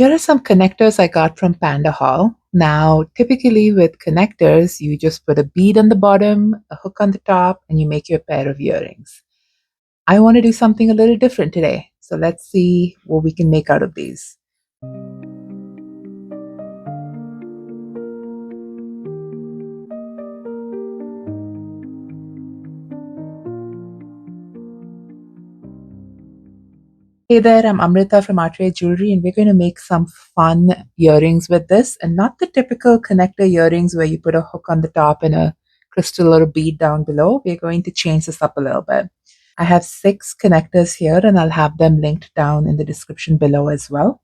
Here are some connectors I got from PandaHall. Now, typically with connectors, you just put a bead on the bottom, a hook on the top, and you make your pair of earrings. I want to do something a little different today. So let's see what we can make out of these. Hey there, I'm Amrita from Artway Jewelry, and we're going to make some fun earrings with this, and not the typical connector earrings where you put a hook on the top and a crystal or a bead down below. We're going to change this up a little bit. I have 6 connectors here, and I'll have them linked down in the description below as well.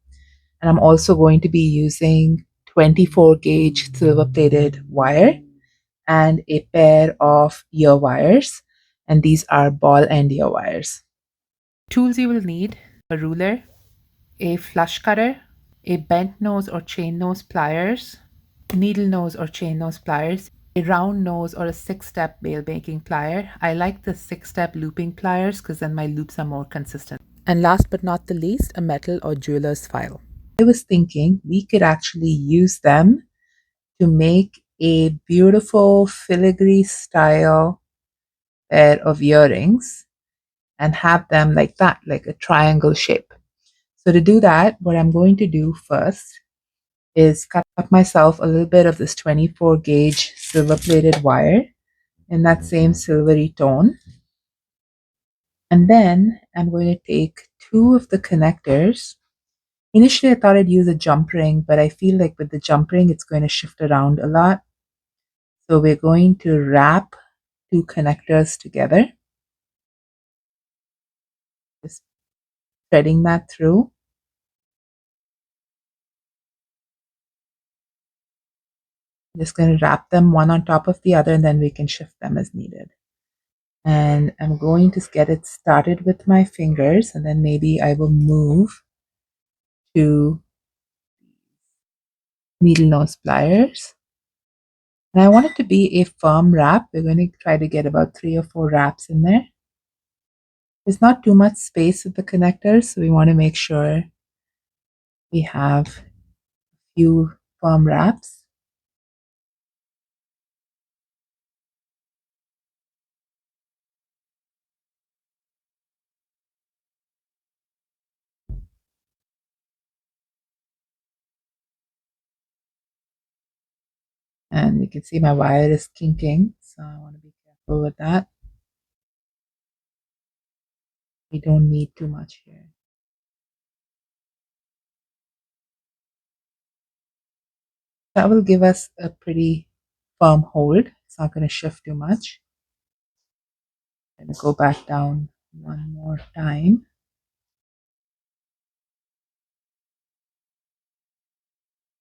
And I'm also going to be using 24 gauge silver plated wire and a pair of ear wires, and these are ball end ear wires. Tools you will need: a ruler, a flush cutter, a bent nose or chain nose pliers, needle nose or chain nose pliers, a round nose or a 6-step bail making plier. I like the 6-step looping pliers because then my loops are more consistent. And last but not the least, a metal or jeweler's file. I was thinking we could actually use them to make a beautiful filigree style pair of earrings and have them like that, like a triangle shape. So to do that, what I'm going to do first is cut up myself a little bit of this 24 gauge silver plated wire in that same silvery tone. And then I'm going to take 2 of the connectors. Initially, I thought I'd use a jump ring, but I feel like with the jump ring, it's going to shift around a lot. So we're going to wrap 2 connectors together, just threading that through. I'm just going to wrap them one on top of the other, and then we can shift them as needed. And I'm going to get it started with my fingers, and then maybe I will move to needle nose pliers. And I want it to be a firm wrap. We're going to try to get about 3 or 4 wraps in there. There's not too much space with the connectors, so we want to make sure we have a few firm wraps. And you can see my wire is kinking, so I want to be careful with that. We don't need too much here. That will give us a pretty firm hold. It's not going to shift too much. I'm going to go back down one more time.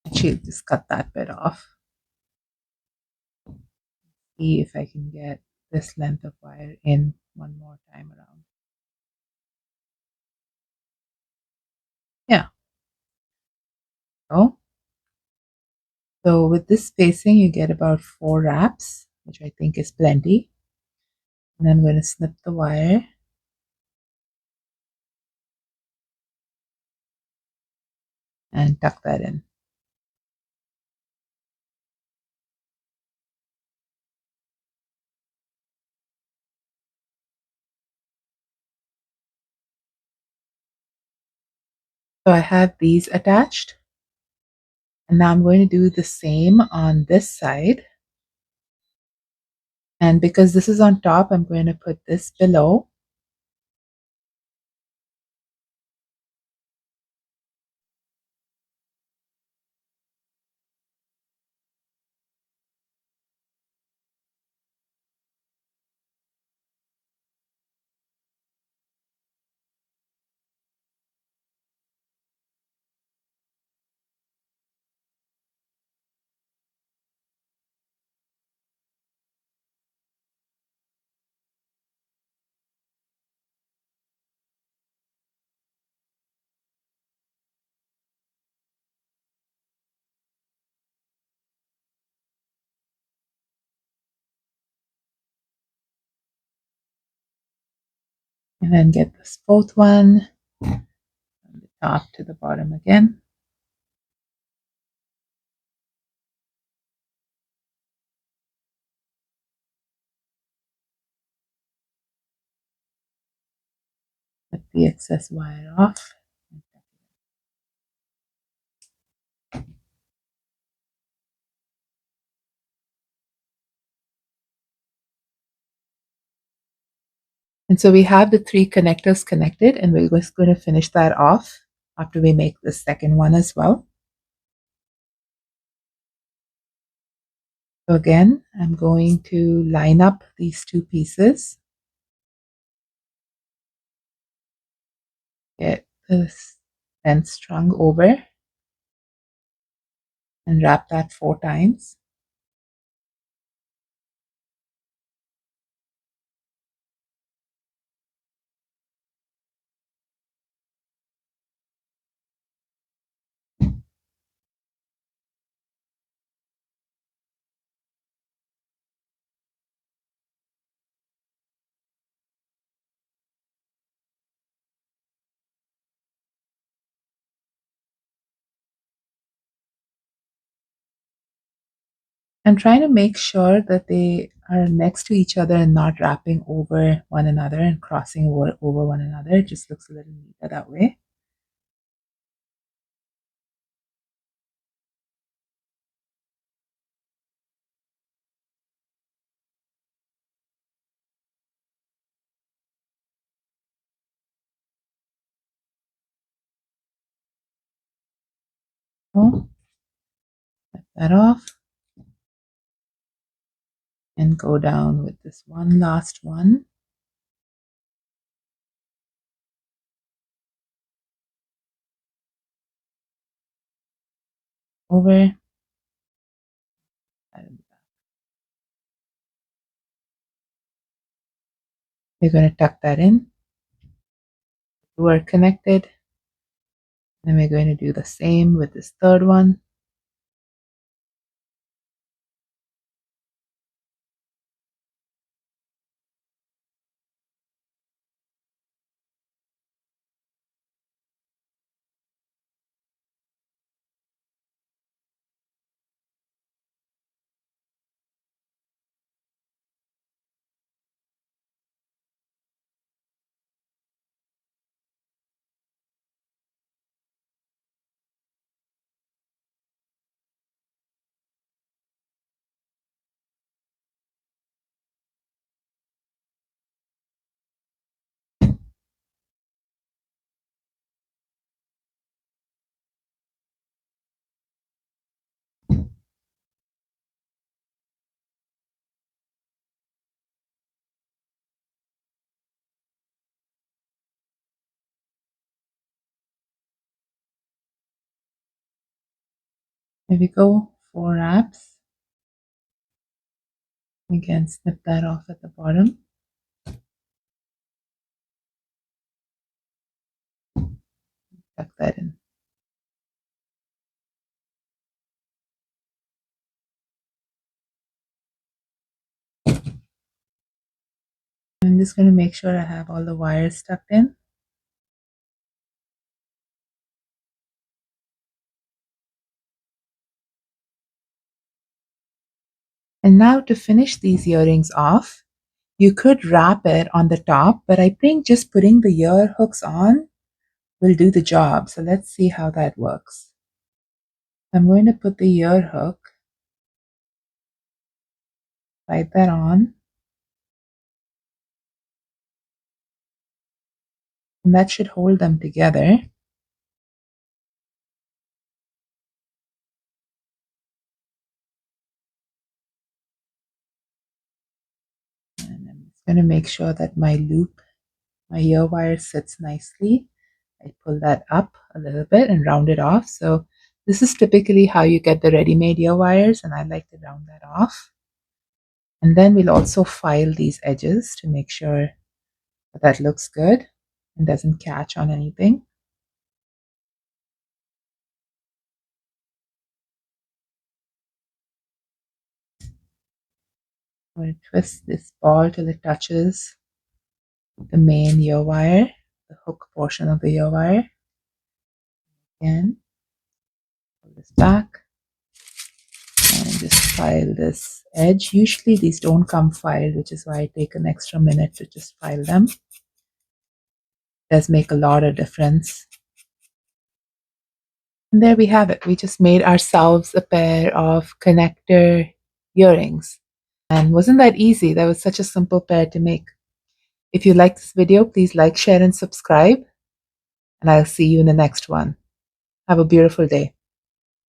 Actually, just cut that bit off. See if I can get this length of wire in one more time around. Yeah. Oh. So with this spacing, you get about 4 wraps, which I think is plenty. And I'm going to snip the wire and tuck that in. So I have these attached. And now I'm going to do the same on this side. And because this is on top, I'm going to put this below. And then get this both one from the top to the bottom again. the excess wire off. And so we have the three connectors connected, and we're just going to finish that off after we make the second one as well. So again, I'm going to line up these two pieces, get this end strung over, and wrap that 4 times. I'm trying to make sure that they are next to each other and not wrapping over one another and crossing over one another. It just looks a little neater that way. So, set that off and go down with this one last one. Over. We're going to tuck that in. Two are connected. Then we're going to do the same with this third one. There we go. 4 wraps. Again, snip that off at the bottom. Tuck that in. I'm just going to make sure I have all the wires tucked in. And now to finish these earrings off, you could wrap it on the top, but I think just putting the ear hooks on will do the job. So let's see how that works. I'm going to put the ear hook, slide that on, and that should hold them together. And I'm just going to make sure that my loop, my ear wire sits nicely. I pull that up a little bit and round it off. So this is typically how you get the ready-made ear wires, and I like to round that off. And then we'll also file these edges to make sure that that looks good and doesn't catch on anything. I'm going to twist this ball till it touches the main ear wire, the hook portion of the ear wire. Again, pull this back and just file this edge. Usually these don't come filed, which is why I take an extra minute to just file them. does make a lot of difference. And there we have it. We just made ourselves a pair of connector earrings. And wasn't that easy? That was such a simple pair to make. If you like this video, please like, share, and subscribe. And I'll see you in the next one. Have a beautiful day.